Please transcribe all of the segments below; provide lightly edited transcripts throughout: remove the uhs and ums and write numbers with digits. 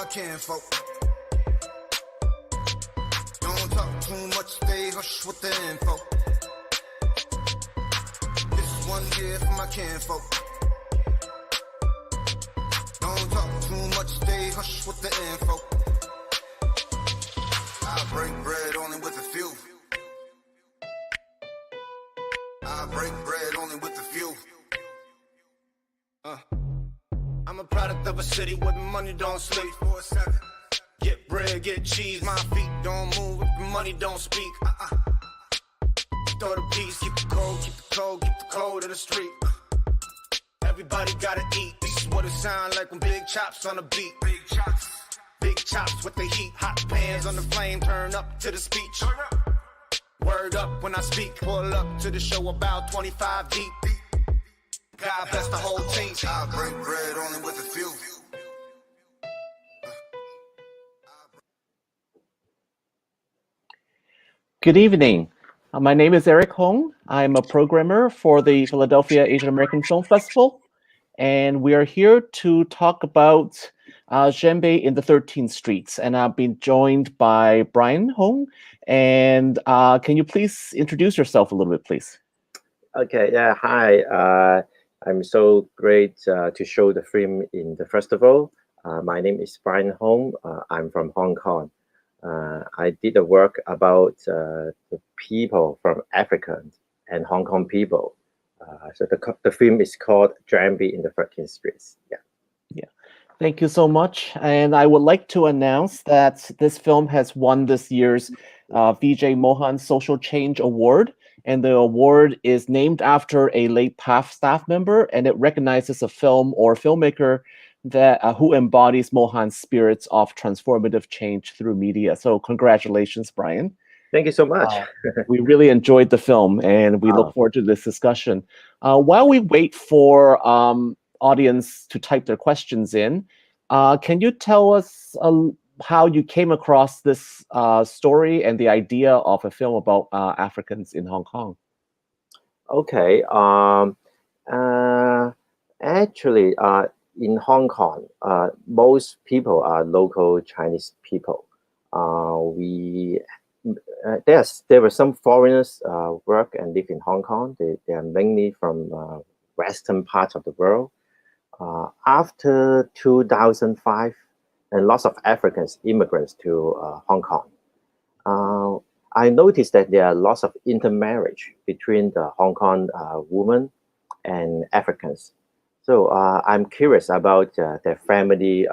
kinfolk. Don't talk too much, stay hush with the info. This is one here for my kinfolk. Don't talk too much, stay hush with the info. I break bread only with a few. I break bread only with a few. I'm a product of a city where the money don't sleep. 4-7. Get bread, get cheese, my feet don't move if the money don't speak. Throw the peace, keep the cold, keep the cold, keep the cold in the street. Everybody gotta eat. This is what it sounds like when big chops on the beat. Big chops with the heat, hot pans on the flame, turn up to the speech. Word up when I speak, pull up to the show about 25 deep. God bless the whole team. I break bread only with a few. Good evening. My name is Eric Hong. I'm a programmer for the Philadelphia Asian American Film Festival, and we are here to talk about Djembe in the 13th Streets. And I've been joined by Brian Hong. And can you please introduce yourself a little bit, please? Okay, yeah, hi. I'm so great to show the film in the festival. My name is Brian Hong. I'm from Hong Kong. I did a work about the people from Africa and Hong Kong people. So the film is called Djembe in the 13th Streets. Yeah. Thank you so much. And I would like to announce that this film has won this year's VJ Mohan Social Change Award. And the award is named after a late PAF staff member, and it recognizes a film or filmmaker that who embodies Mohan's spirits of transformative change through media. So congratulations, Brian. Thank you so much. We really enjoyed the film, and we look forward to this discussion. While we wait for audience to type their questions in, can you tell us how you came across this story and the idea of a film about Africans in Hong Kong? Okay. Actually, in Hong Kong, most people are local Chinese people. There were some foreigners work and live in Hong Kong. They are mainly from western parts of the world. After 2005, and lots of Africans immigrants to Hong Kong. I noticed that there are lots of intermarriage between the Hong Kong women and Africans. So I'm curious about their family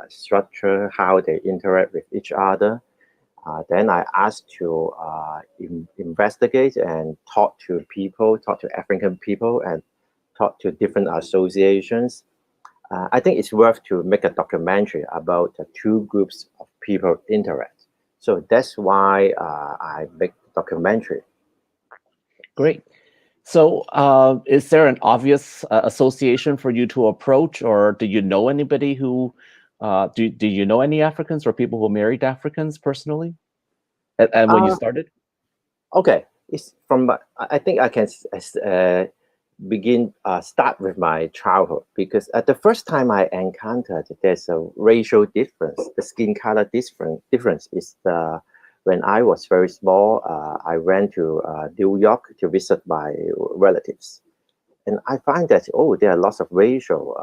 structure, how they interact with each other. Then I asked to investigate and talk to African people, and talk to different associations. I think it's worth to make a documentary about the two groups of people interact. So that's why I make the documentary. Great. So is there an obvious association for you to approach, or do you know anybody who, do you know any Africans or people who married Africans personally? And when you started? Okay, it's from, I think I can start with my childhood, because at the first time I encountered there's a racial difference, the skin color difference is when I was very small. I went to New York to visit my relatives, and I find that there are lots of racial,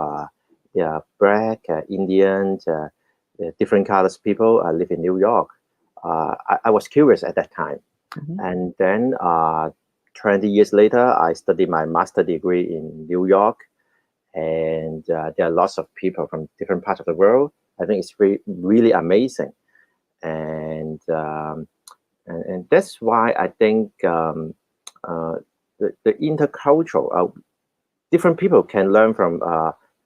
black, Indians, different colors people live in New York. I was curious at that time, and then 20 years later, I studied my master's degree in New York, and there are lots of people from different parts of the world. I think it's really amazing, and that's why I think the intercultural, different people can learn from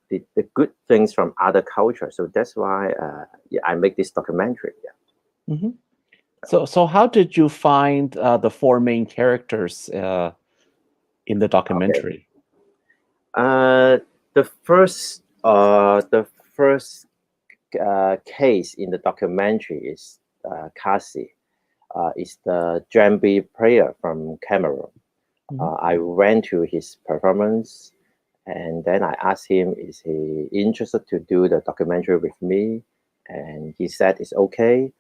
the good things from other cultures. So that's why I make this documentary. Yeah. Mm-hmm. So how did you find the four main characters in the documentary? Okay. The first case in the documentary is Kaze. Is the Djembe player from Cameroon. I went to his performance, and then I asked him, is he interested to do the documentary with me? and he said it's okay.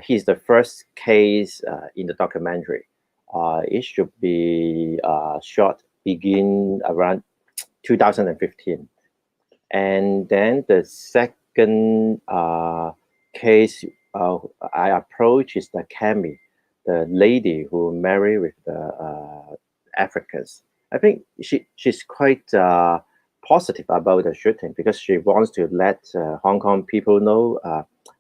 He's the first case in the documentary. It should be shot begin around 2015. And then the second case I approach is the Camy, the lady who married with the Africans. I think she's quite positive about the shooting because she wants to let Hong Kong people know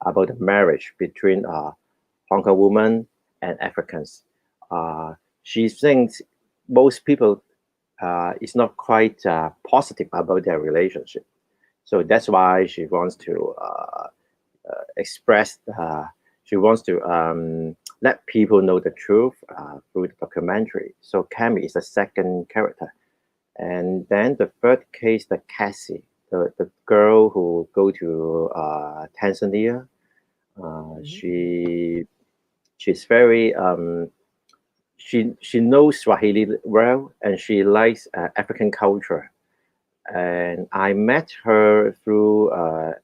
about the marriage between Hong Kong women and Africans. She thinks most people is not quite positive about their relationship. So that's why she wants to express, she wants to let people know the truth through the documentary. So Camy is the second character. And then the third case, the Kaze, the girl who go to Tanzania. She's very she knows Swahili well, and she likes African culture. And I met her through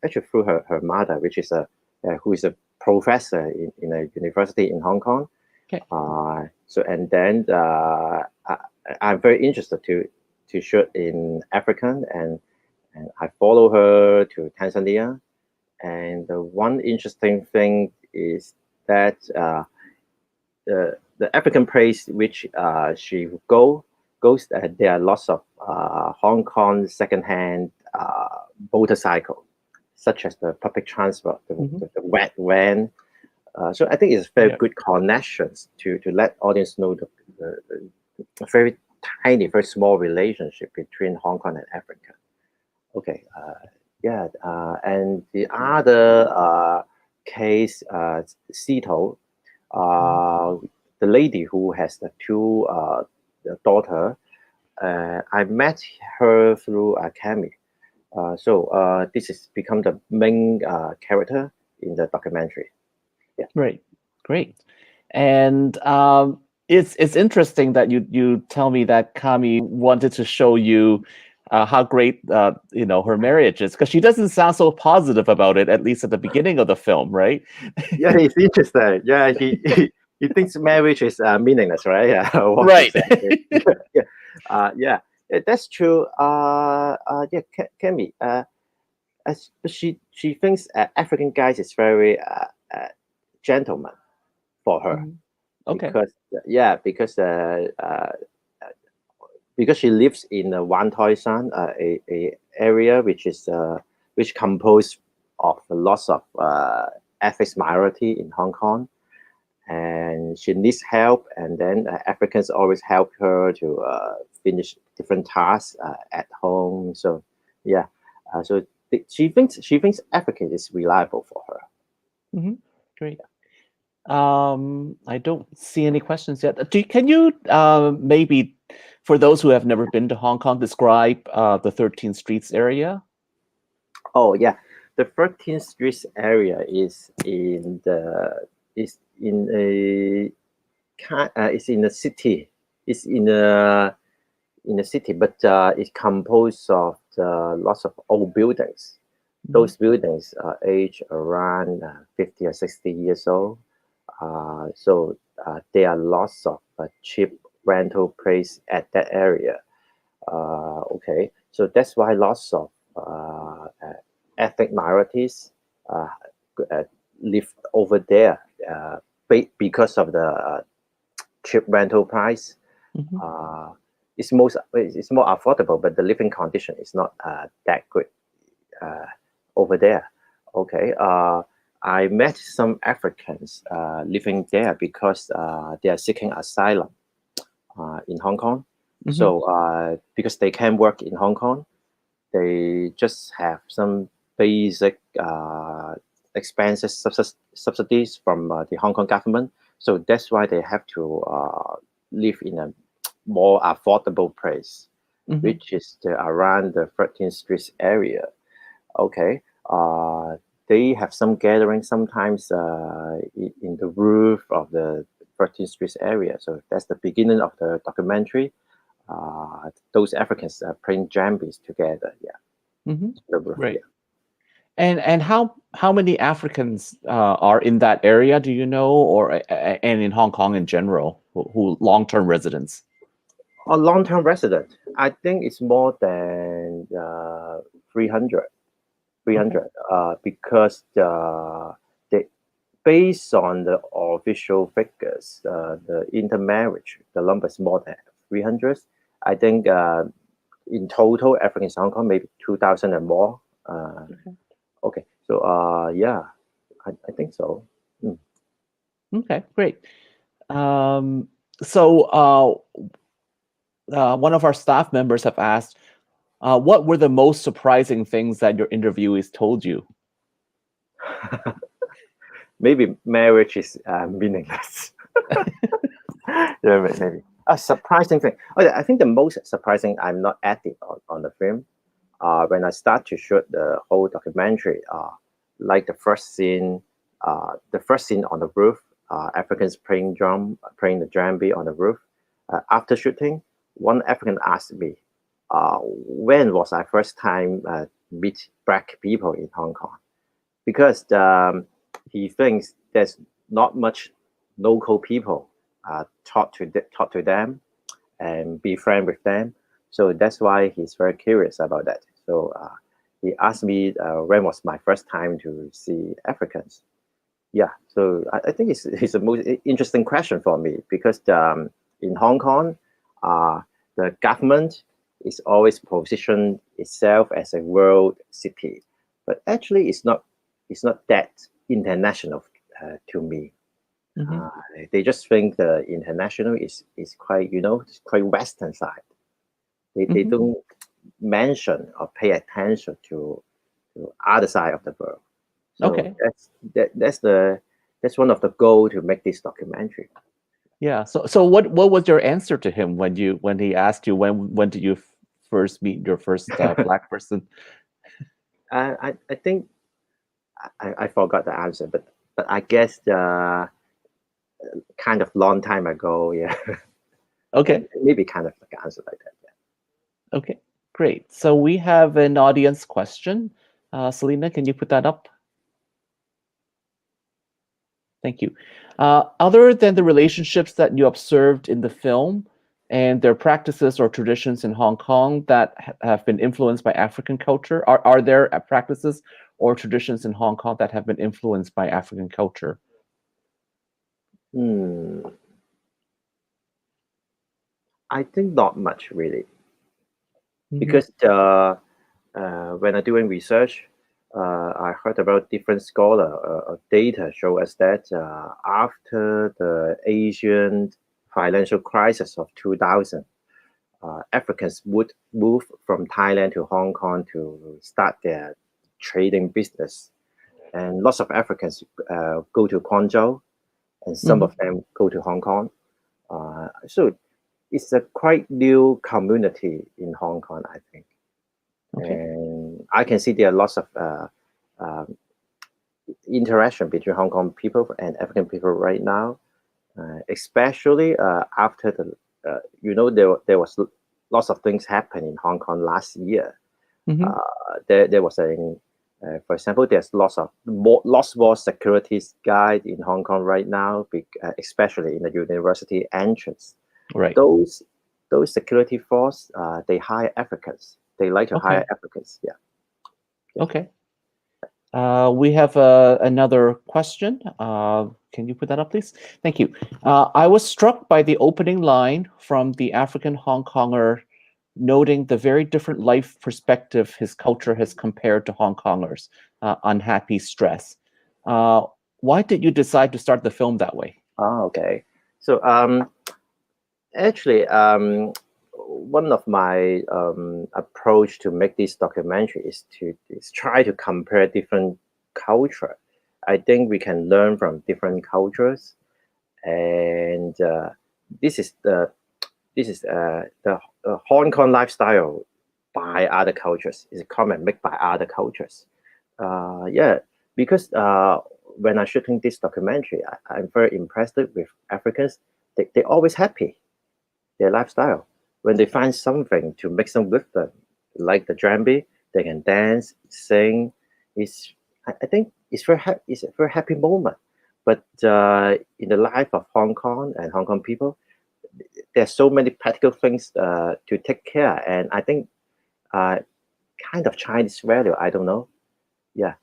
actually through her mother, which is who is a professor in a university in Hong Kong. Okay. So and then I'm very interested to shoot in African, and I follow her to Tanzania. And the one interesting thing is that the African place which she goes, there are lots of Hong Kong secondhand motorcycle, such as the public transport, the wet van. So I think it's very good connections to let audience know the very tiny, very small relationship between Hong Kong and Africa. Okay, and the other case, Szeto, the lady who has the two daughter, I met her through Camy. So this has become the main character in the documentary. Yeah. Great. And it's interesting that you tell me that Camy wanted to show you how great her marriage is, because she doesn't sound so positive about it, at least at the beginning of the film, right? Yeah, it's interesting. Yeah, he thinks marriage is meaningless, right? Right. Yeah, that's true. Yeah, Camy. She thinks African guys is very gentleman for her. Okay. Because she lives in Wan Toi San, a area which composed of lots of ethnic minority in Hong Kong, and she needs help, and then Africans always help her to finish different tasks at home. So yeah, so she thinks African is reliable for her. Great. I don't see any questions yet. Can you maybe, for those who have never been to Hong Kong, describe the 13th Streets area? Oh yeah, the 13th Streets area is in a it's in a city. It's in a city, but it's composed of lots of old buildings. Those buildings are aged around 50 or 60 years old. So there are lots of cheap rental place at that area. Okay, so that's why lots of ethnic minorities live over there because of the cheap rental price. It's more affordable, but the living condition is not that good over there. Okay. I met some Africans living there because they are seeking asylum in Hong Kong. So because they can work in Hong Kong, they just have some basic expenses subsidies from the Hong Kong government. So that's why they have to live in a more affordable place, which is around the 13th Street area. Okay. They have some gathering sometimes in the roof of the 13th Street area. So that's the beginning of the documentary. Those Africans are playing Djembes together. Yeah. Right. And how many Africans are in that area? Do you know, or and in Hong Kong in general, who long-term residents? A long-term resident, I think it's more than 300, Okay. because they, based on the official figures, the intermarriage, the number is more than 300. I think in total, Africans in Hong Kong, maybe 2,000 and more. Okay, so yeah, I think so. Mm. Okay, great. So one of our staff members have asked, what were the most surprising things that your interviewees told you? Maybe marriage is meaningless. Yeah, maybe. A surprising thing. Okay, I think the most surprising, I'm not acting on the film. When I start to shoot the whole documentary, like the first scene on the roof, Africans playing the djembe on the roof. After shooting, one African asked me, when was I first time meet black people in Hong Kong? Because he thinks there's not much local people talk to them and be friend with them. So that's why he's very curious about that. So he asked me when was my first time to see Africans. Yeah, so I think it's a most interesting question for me, because in Hong Kong, the government is always positioned itself as a world city, but actually it's not that international to me. Mhm. They just think the international is quite, it's quite Western side. They Mhm. don't mention or pay attention to other side of the world. So Okay. that's one of the goal to make this documentary. Yeah. So what was your answer to him when he asked you when did you first meet your first black person? I think I forgot the answer, but I guess kind of long time ago, yeah. Okay. Maybe kind of like an answer like that. Yeah. Okay. Great. So we have an audience question. Selena, can you put that up? Thank you. Other than the relationships that you observed in the film and their practices or traditions in Hong Kong that have been influenced by African culture, are there practices or traditions in Hong Kong that have been influenced by African culture? I think not much really, Mhm. because when I'm doing research, I heard about different scholar data show us that after the Asian financial crisis of 2000, Africans would move from Thailand to Hong Kong to start their trading business, and lots of Africans go to Guangzhou, and some Mhm. of them go to Hong Kong. So it's a quite new community in Hong Kong, I think. Okay. And I can see there are lots of interaction between Hong Kong people and African people right now, especially after there was lots of things happened in Hong Kong last year. Mhm. There was for example, there's lots more security guide in Hong Kong right now, especially in the university entrance. Right. Those security force, they hire Africans. They like to hire Okay. Africans. Yeah. Okay. We have another question. Can you put that up, please? Thank you. I was struck by the opening line from the African Hong Konger, noting the very different life perspective his culture has compared to Hong Kongers, unhappy stress. Why did you decide to start the film that way? Oh, okay. So actually, one of my approach to make this documentary is try to compare different culture. I think we can learn from different cultures, and this is the Hong Kong lifestyle by other cultures is a comment made by other cultures. Yeah, because when I'm shooting this documentary, I'm very impressed with Africans. They're always happy, their lifestyle. When they find something to make them with them, like the djembe, they can dance, sing, is, I think it's a very happy moment. But in the life of Hong Kong and Hong Kong people, there's so many practical things to take care, and I think kind of Chinese value. I don't know. Yeah.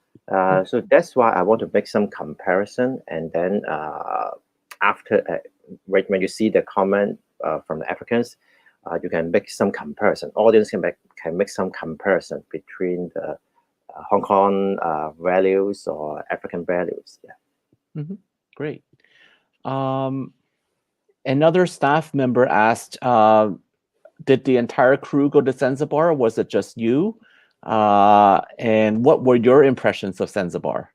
So that's why I want to make some comparison, and then after when you see the comment from the Africans, you can make some comparison. Audience can make some comparison between the Hong Kong values or African values. Yeah. Great. Another staff member asked, did the entire crew go to Zanzibar, or was it just you? And what were your impressions of Zanzibar?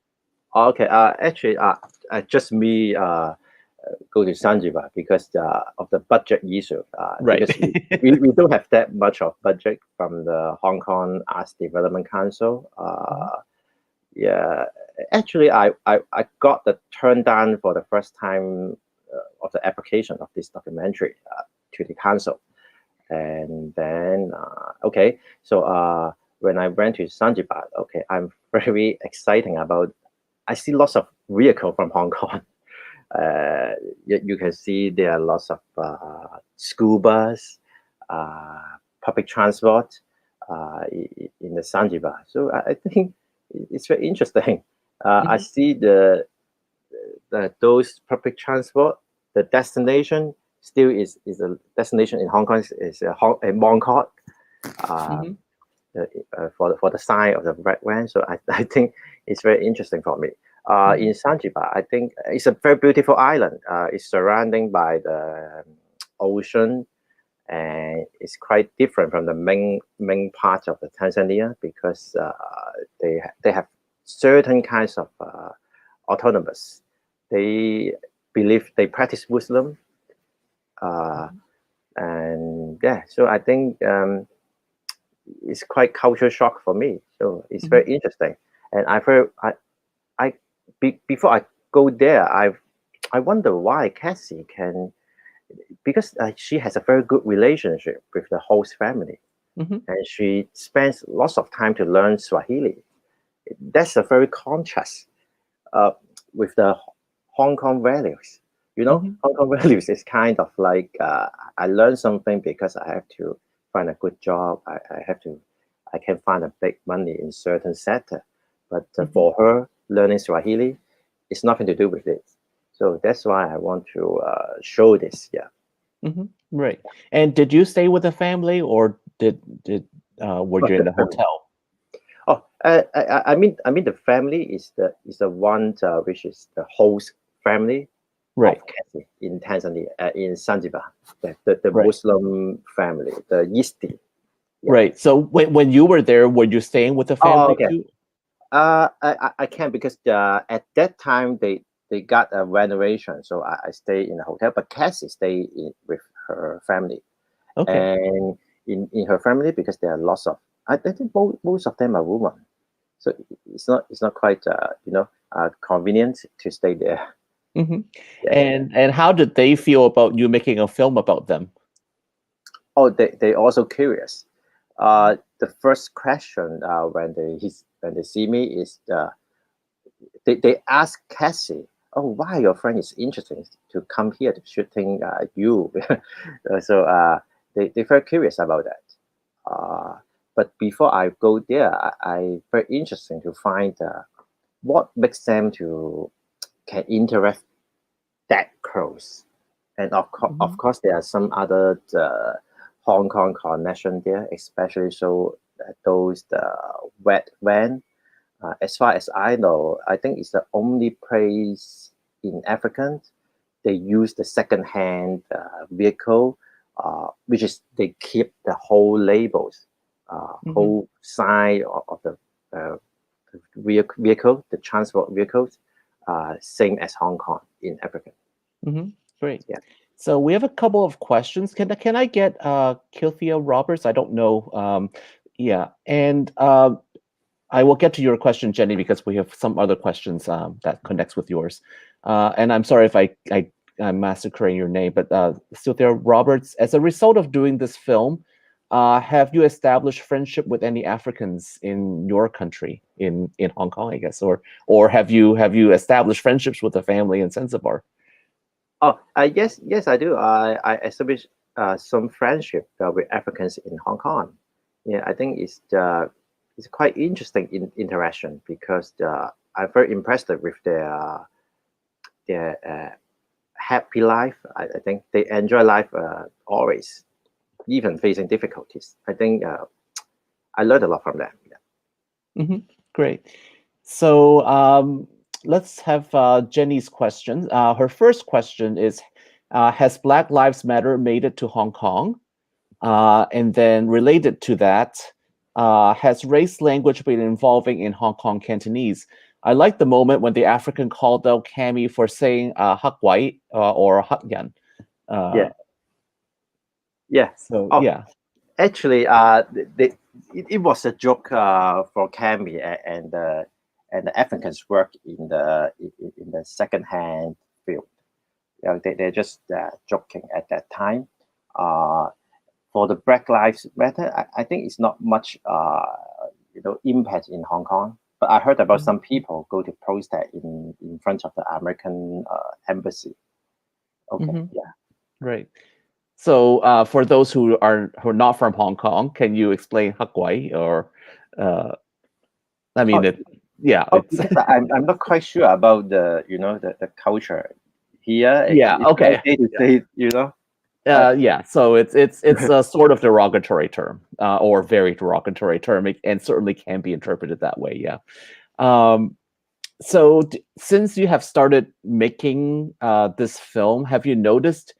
Okay. Actually, just me go to Zanzibar because of the budget issue. Right. Because we don't have that much of budget from the Hong Kong Arts Development Council. Yeah. Actually, I got the turn down for the first time of the application of this documentary to the council, and then okay. So when I went to Zanzibar, okay, I'm very exciting about. I see lots of vehicle from Hong Kong. You can see there are lots of school bus, public transport in the Zanzibar. So I think it's very interesting. I see those public transport. The destination still is a destination in Hong Kong is a Mong Kok. For the sign of the red van. So I think it's very interesting for me. In Zanzibar, I think it's a very beautiful island. It's surrounded by the ocean, and it's quite different from the main part of the Tanzania because they have certain kinds of autonomous. They believe they practice Muslim, and yeah. So I think it's quite culture shock for me. So it's very interesting, and before I go there, I wonder why Cassie can, because she has a very good relationship with the host family, and she spends lots of time to learn Swahili. That's a very contrast with the Hong Kong values. You know, Hong Kong values is kind of like I learned something because I have to find a good job. I can find a big money in certain sector, but for her, learning Swahili, it's nothing to do with it. So that's why I want to show this. Yeah. Right. And did you stay with the family, or were you in the hotel? Oh, I mean the family is the one which is the host family, right, of Kaze in Tanzania, in Zanzibar, the right. Muslim family, the Yisti. Yeah. Right. So when you were there, were you staying with the family too? I can't because at that time they got a renovation, so I stay in a hotel. But Cassie stay with her family, and in her family because there are lots of. I think most of them are women, so it's not quite convenient to stay there. And how did they feel about you making a film about them? Oh, they also curious. The first question when they see me is they ask Cassie, "Oh, why your friend is interested to come here to shooting you?" So they very curious about that. But before I go there, I very interesting to find what makes them to can interact that close, and of course there are some other Hong Kong connection there, especially so those wet van. As far as I know, I think it's the only place in Africa they use the second-hand vehicle, which is they keep the whole labels, whole side of the vehicle, the transport vehicles, same as Hong Kong in Africa. Great. Yeah. So we have a couple of questions. Can I get Kilthia Roberts? I don't know. Yeah, and I will get to your question, Jenny, because we have some other questions that connects with yours. And I'm sorry if I'm massacring your name, but Kilthia Roberts, as a result of doing this film, have you established friendship with any Africans in your country, in Hong Kong, I guess, or have you established friendships with the family in Zanzibar? Oh, yes, I do. I established some friendship with Africans in Hong Kong. Yeah, I think it's quite interesting interaction because I'm very impressed with their happy life. I think they enjoy life always, even facing difficulties. I think I learned a lot from them. Yeah. Great. So let's have Jenny's question. Her first question is, has Black Lives Matter made it to Hong Kong? And then related to that, has race language been evolving in Hong Kong Cantonese? I like the moment when the African called out Camy for saying Hak Wai or Hak Yan. Yeah. Yeah. So, Oh, yeah. actually, it was a joke for Camy and the Africans work in the second-hand field. You know, they're just joking at that time. For the Black Lives Matter, I think it's not much impact in Hong Kong. But I heard about some people go to protest in front of the American embassy. Okay, yeah. Right. So for those who are not from Hong Kong, can you explain Hak Wai or I mean yeah. I'm not quite sure about the culture here. Yeah, okay. To say, yeah, so it's a sort of derogatory term, or very derogatory term, and certainly can be interpreted that way. Yeah. So since you have started making this film, have you noticed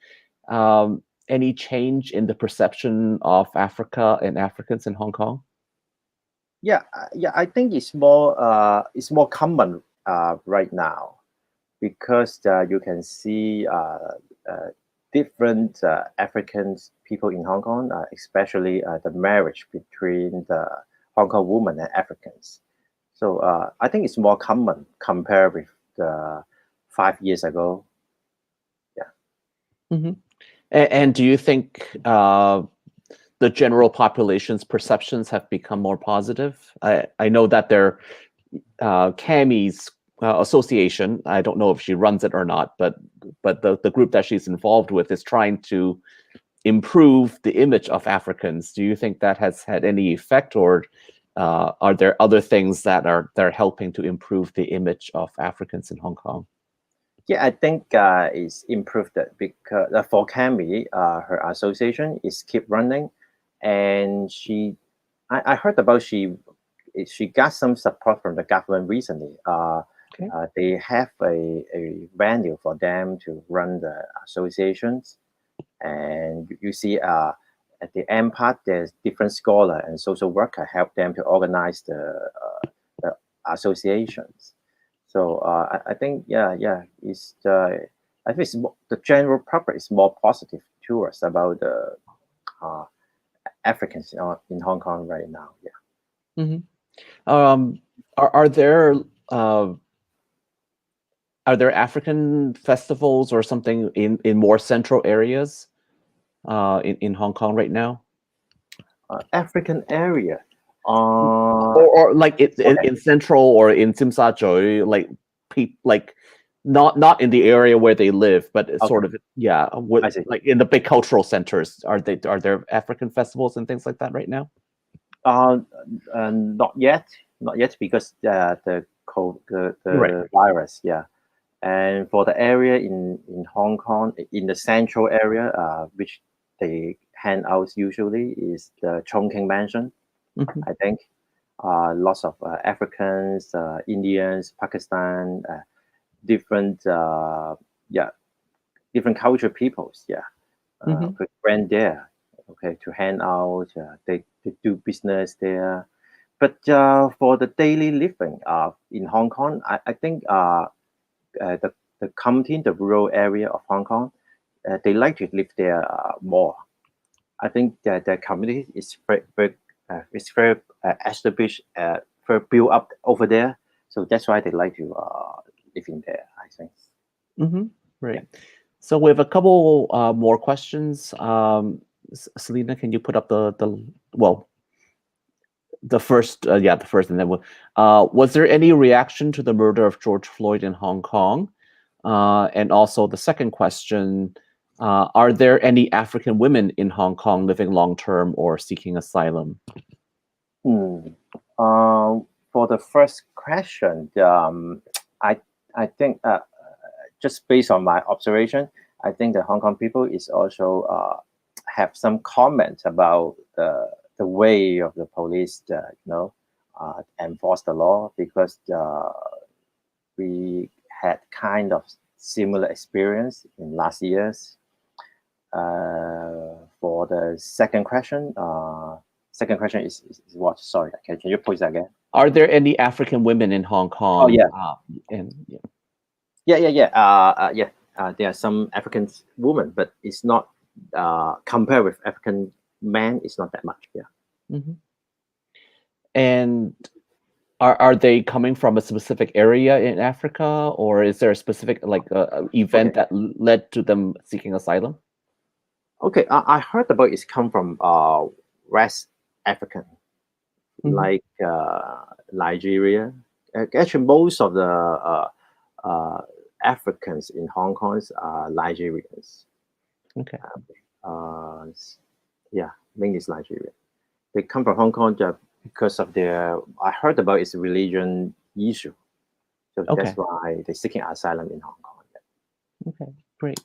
any change in the perception of Africa and Africans in Hong Kong? Yeah, I think it's more common right now because you can see different African people in Hong Kong, especially the marriage between the Hong Kong women and Africans. So I think it's more common compared with 5 years ago. Yeah. And do you think the general population's perceptions have become more positive? I know that Camy's association, I don't know if she runs it or not, but the group that she's involved with is trying to improve the image of Africans. Do you think that has had any effect, or are there other things that are helping to improve the image of Africans in Hong Kong? Yeah, I think it's improved that because for Camy, her association is keep running, and I heard about she got some support from the government recently. They have a venue for them to run the associations, and you see at the end part there's different scholar and social worker help them to organize the associations. So I think it's I think the general public is more positive to us about the Africans in Hong Kong right now. Yeah. Are there African festivals or something in more central areas in Hong Kong right now? African area. Or like in central or in Tsim Sha Tsui, like not in the area where they live, but it's sort of like in the big cultural centers. Are there African festivals and things like that right now? Not yet because the virus. Yeah. And for the area in Hong Kong, in the central area, which they hand out usually is the Chongqing Mansion. I think lots of Africans, Indians, Pakistan, different culture peoples. Yeah, went there. Okay, to hand out. They do business there. But for the daily living in Hong Kong, I think the county, the rural area of Hong Kong, they like to live there more. I think that the community is very established, very built up over there. So that's why they like to live in there, I think. Right. Yeah. So we have a couple more questions. Selena, can you put up the first, the first, and then was there any reaction to the murder of George Floyd in Hong Kong? And also the second question, are there any African women in Hong Kong living long-term or seeking asylum? For the first question, I think just based on my observation, I think the Hong Kong people is also have some comments about the way of the police, enforce the law, because we had kind of similar experience in last years. For the second question is what? Sorry, can you put that again? Are there any African women in Hong Kong? Oh yeah, yeah. there are some African women, but it's not compared with African men. It's not that much. Yeah. Mm-hmm. And are they coming from a specific area in Africa, or is there a specific event that led to them seeking asylum? Okay, I heard about it's come from West African, like Nigeria. Actually, most of the Africans in Hong Kong are Nigerians. Okay. Yeah, mainly it's Nigeria. They come from Hong Kong because of their. I heard about it's a religion issue, so that's why they're seeking asylum in Hong Kong. Okay, great.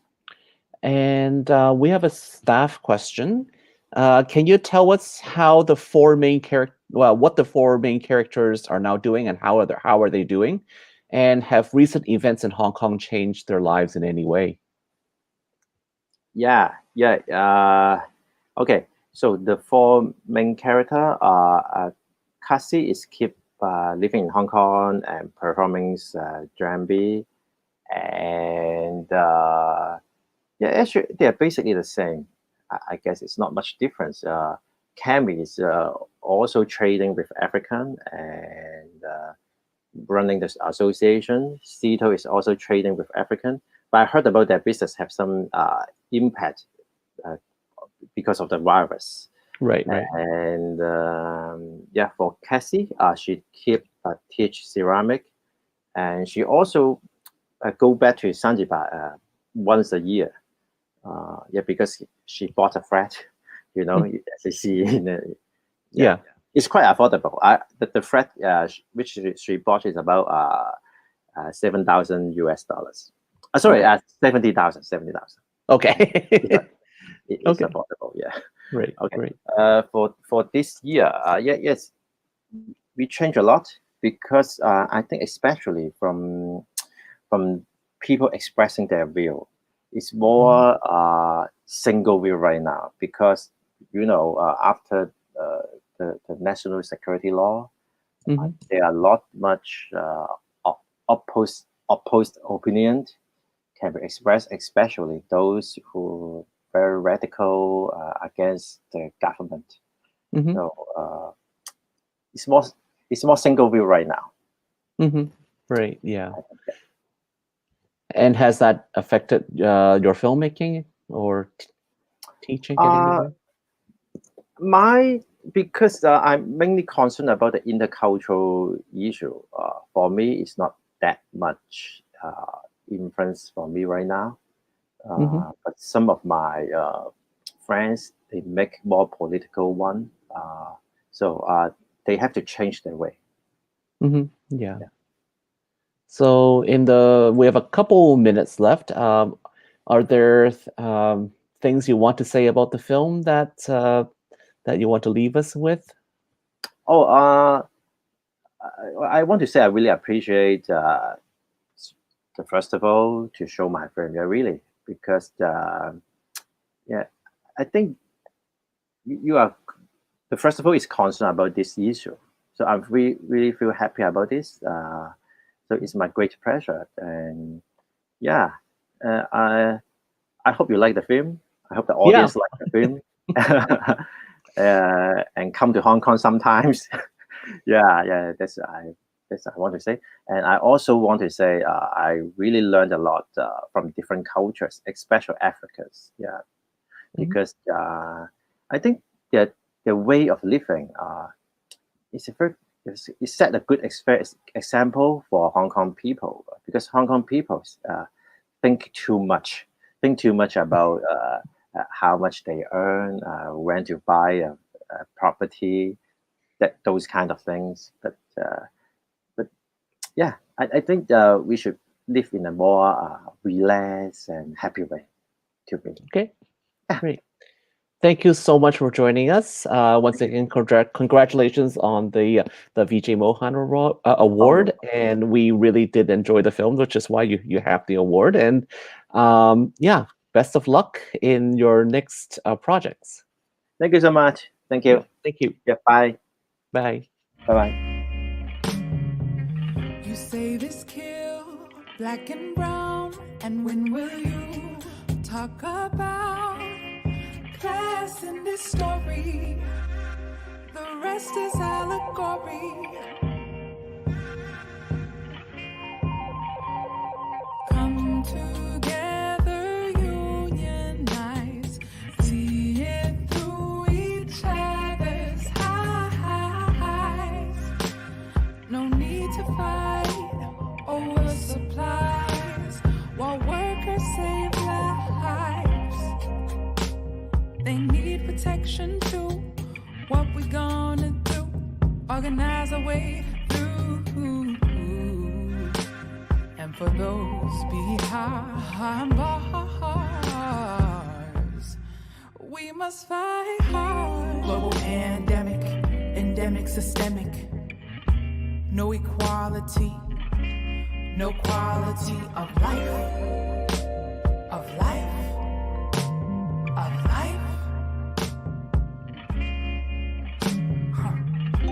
And we have a staff question. Can you tell us how the four main what the four main characters are now doing, and how are they doing? And have recent events in Hong Kong changed their lives in any way? Yeah. Okay, so the four main character Kaze is keep living in Hong Kong and performing Djembe, and actually they're basically the same. I guess it's not much difference. Camy is also trading with African and running this association. Szeto is also trading with African, but I heard about their business have some impact because of the virus. Right. And for Kaze, she keep teach ceramic, and she also go back to Zanzibar once a year. Because she bought a flat, as you see. It's quite affordable. The flat which she bought is about $7,000 US. Sorry, 70,000. Okay. It's affordable. Yeah. Right. Okay. Right. For this year, yes, we changed a lot because I think especially from people expressing their view. It's more single view right now because after the national security law, there are a lot much opposed opinion can be expressed, especially those who very radical against the government. So it's more single view right now. Right. Yeah. And has that affected your filmmaking or teaching in any way? Because I'm mainly concerned about the intercultural issue. For me, it's not that much influence for me right now. But some of my friends, they make more political one. So they have to change their way. Yeah. So we have a couple minutes left. Are there things you want to say about the film that you want to leave us with? I want to say I really appreciate the festival to show my film. Yeah, really, because I think you are the festival is concerned about this issue. So I really feel happy about this. So it's my great pleasure, and I hope you like the film. I hope the audience like the film, and come to Hong Kong sometimes. That's I want to say, and I also want to say I really learned a lot from different cultures, especially Africans. Yeah, because I think that the way of living is a very it set a good example for Hong Kong people, because Hong Kong people think too much about how much they earn, when to buy a property, those kind of things. But yeah, I think we should live in a more relaxed and happy way to be. Okay, great. Thank you so much for joining us. Once again, congratulations on the VJ Mohan Award. And we really did enjoy the film, which is why you have the award. And yeah, best of luck in your next projects. Thank you so much. Thank you. Thank you. Yeah, bye. Bye. Bye-bye. You say this kill black and brown, and when will you talk about class in this story? The rest is allegory. Come together, unionize, see it through each other's eyes. No need to fight over supplies while workers save lives. They need protection too. What we gonna do? Organize our way through. And for those behind bars, we must fight hard. Global pandemic, endemic, systemic. No equality, no quality of life.